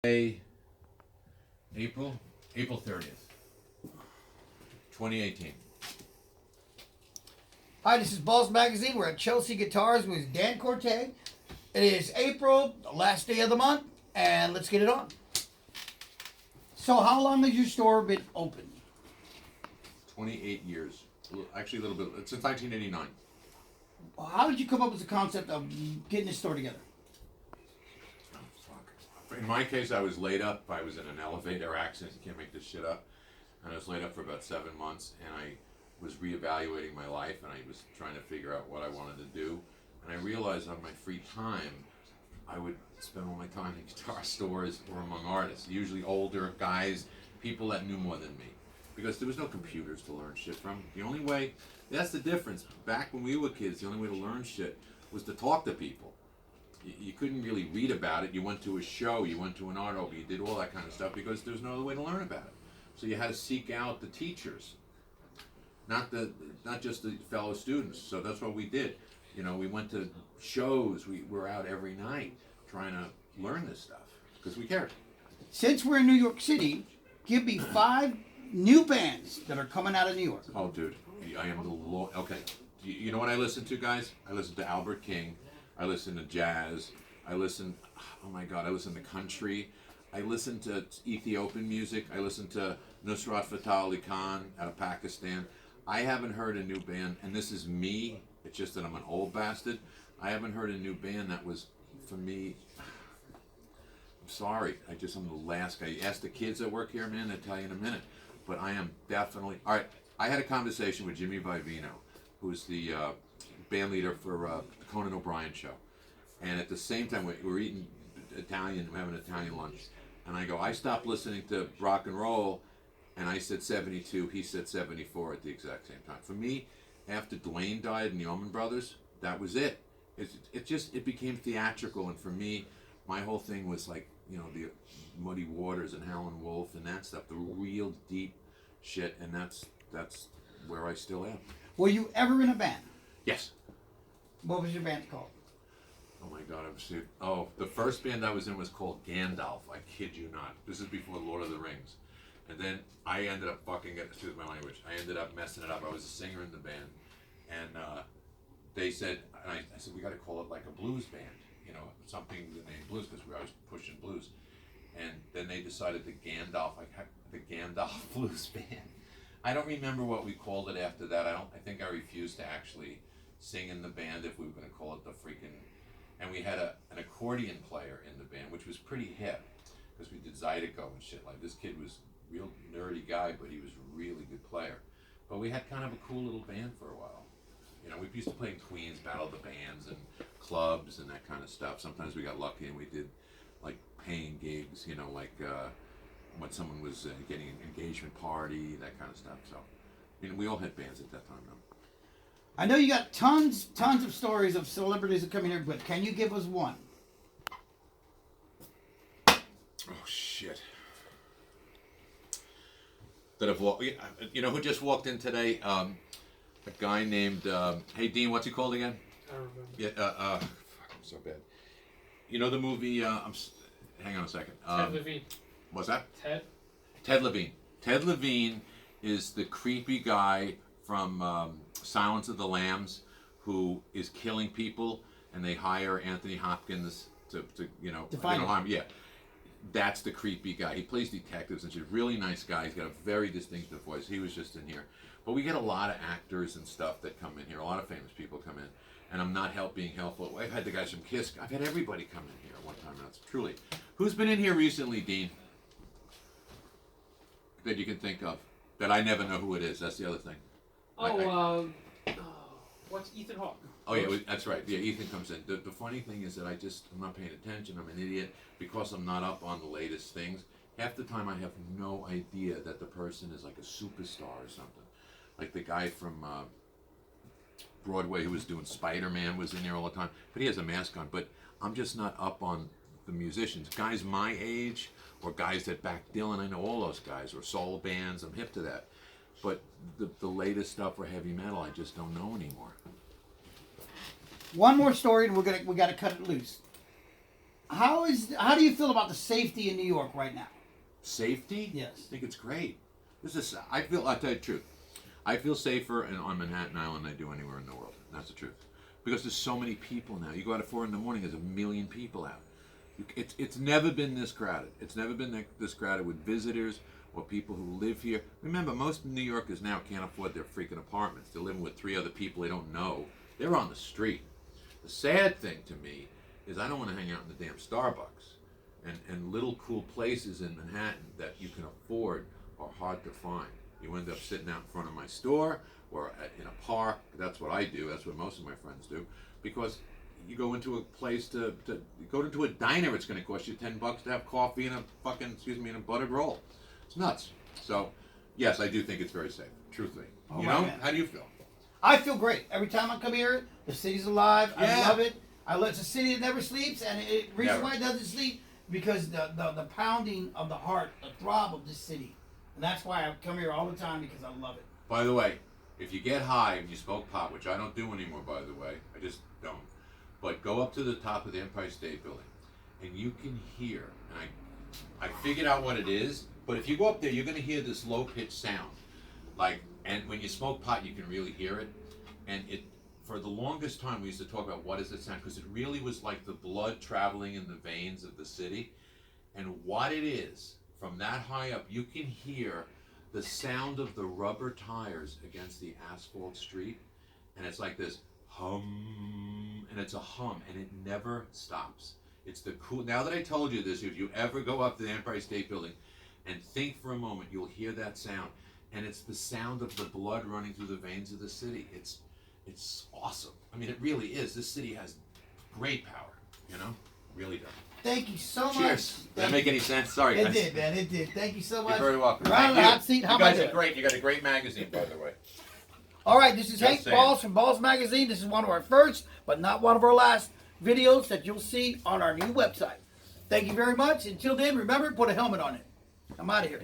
April 30th, 2018. Hi, this is Balls Magazine. We're at Chelsea Guitars with Dan Corte. It is April, the last day of the month, and let's get it on. So how long has your store been open? 28 years. Actually, a little bit. Since 1989. How did you come up with the concept of getting this store together? Oh, fuck. In my case, I was laid up. I was in an elevator accident. You can't make this shit up. And I was laid up for about 7 months, and I was reevaluating my life, and I was trying to figure out what I wanted to do. And I realized on my free time, I would spend all my time in guitar stores or among artists, usually older guys, people that knew more than me. Because there was no computers to learn shit from. The only way, that's the difference. Back when we were kids, the only way to learn shit was to talk to people. You couldn't really read about it. You went to a show, you went to an art open, you did all that kind of stuff because there was no other way to learn about it. So you had to seek out the teachers, not just the fellow students. So that's what we did. You know, we went to shows. We were out every night trying to learn this stuff because we cared. Since we're in New York City, give me 5 new bands that are coming out of New York. Oh, dude, I am the Lord. Okay, you know what I listen to, guys? I listen to Albert King. I listen to jazz. I listen to country. I listen to Ethiopian music. I listen to Nusrat Fateh Ali Khan out of Pakistan. I haven't heard a new band, and this is me. It's just that I'm an old bastard. I haven't heard a new band that was, for me, I'm sorry. I'm the last guy. You ask the kids that work here, man, they'll tell you in a minute. But I am definitely, all right, I had a conversation with Jimmy Vivino, who's the band leader for the Conan O'Brien show. And at the same time, we're eating Italian, we're having Italian lunch. And I go, I stopped listening to rock and roll, and I said 72, he said 74 at the exact same time. For me, after Dwayne died and the Allman Brothers, that was it. It became theatrical, and for me, my whole thing was like, you know, the Muddy Waters and Howlin' Wolf and that stuff, the real deep shit, and that's where I still am. Were you ever in a band? Yes. What was your band called? Oh my God, the first band I was in was called Gandalf. I kid you not. This is before Lord of the Rings. And then I ended up excuse my language, I ended up messing it up. I was a singer in the band. And they said, and I said, we got to call it like a blues band. You know, something that named blues, because we were always pushing blues. And then they decided the Gandalf Blues Band. I don't remember what we called it after that. I think I refused to actually sing in the band if we were going to call it the freaking. And we had an accordion player in the band, which was pretty hip, because we did Zydeco and shit. Like, this kid was a real nerdy guy, but he was a really good player. But we had kind of a cool little band for a while. You know, we used to play in Queens, Battle of the Bands, and clubs and that kind of stuff. Sometimes we got lucky and we did like paying gigs, you know, like when someone was getting an engagement party, that kind of stuff. So, you know, we all had bands at that time, though. I know you got tons of stories of celebrities that come in here, but can you give us one? Oh, shit. That have walked, you know who just walked in today? A guy named, hey Dean, what's he called again? I don't remember. Yeah, fuck, I'm so bad. You know the movie, hang on a second. Ted Levine. What's that? Ted Levine. Ted Levine is the creepy guy from Silence of the Lambs who is killing people, and they hire Anthony Hopkins to find him. Yeah. That's the creepy guy. He plays detectives and shit. Really nice guy. He's got a very distinctive voice. He was just in here. But we get a lot of actors and stuff that come in here. A lot of famous people come in. And I'm not being helpful. I've had the guys from Kiss. I've had everybody come in here at one time. That's truly. Who's been in here recently, Dean? That you can think of. That I never know who it is. That's the other thing. What's Ethan Hawke? Oh yeah, that's right. Yeah, Ethan comes in. The funny thing is that I'm not paying attention. I'm an idiot because I'm not up on the latest things. Half the time I have no idea that the person is like a superstar or something. Like the guy from Broadway who was doing Spider-Man was in here all the time, but he has a mask on. But I'm just not up on the musicians. Guys my age or guys that back Dylan, I know all those guys, or soul bands. I'm hip to that. But the latest stuff for heavy metal, I just don't know anymore. One more story, and we got to cut it loose. How do you feel about the safety in New York right now? Safety? Yes. I think it's great. I'll tell you the truth. I feel safer on Manhattan Island than I do anywhere in the world. That's the truth. Because there's so many people now. You go out at 4 in the morning, there's 1 million people out. It's never been this crowded. It's never been this crowded with visitors or people who live here. Remember, most New Yorkers now can't afford their freaking apartments. They're living with 3 other people they don't know. They're on the street. The sad thing to me is I don't want to hang out in the damn Starbucks. And little cool places in Manhattan that you can afford are hard to find. You end up sitting out in front of my store or in a park. That's what I do. That's what most of my friends do. Because you go into a place to go into a diner, it's going to cost you $10 to have coffee and and a buttered roll. It's nuts. So, yes, I do think it's very safe. Truthfully, All you right, know, man. how do you feel? I feel great every time I come here. The city's alive. I Yeah. love it. It's a city that never sleeps, and reason Never. why it doesn't sleep because the pounding of the heart, the throb of this city, and that's why I come here all the time because I love it. By the way, if you get high and you smoke pot, which I don't do anymore, by the way, I just don't. But go up to the top of the Empire State Building, and you can hear. And I figured out what it is. But if you go up there, you're going to hear this low-pitched sound, and when you smoke pot, you can really hear it. And for the longest time, we used to talk about what is it sound, because it really was like the blood traveling in the veins of the city. And what it is, from that high up, you can hear the sound of the rubber tires against the asphalt street, and it's like this hum, and it's a hum, and it never stops. It's the cool. Now that I told you this, if you ever go up to the Empire State Building and think for a moment, you'll hear that sound, and it's the sound of the blood running through the veins of the city. It's awesome. I mean, it really is. This city has great power. You know, really does. Thank you so much. Cheers. Did that make any sense? Sorry, It guys. did, man. It did. Thank you so much. You're very welcome. Round of the Thank hot seat. How you guys about are that? great. You got a great magazine, by the way. All right, this is Just Hank saying. Balls from Balls Magazine. This is one of our first, but not one of our last videos that you'll see on our new website. Thank you very much. Until then, remember, put a helmet on it. I'm out of here.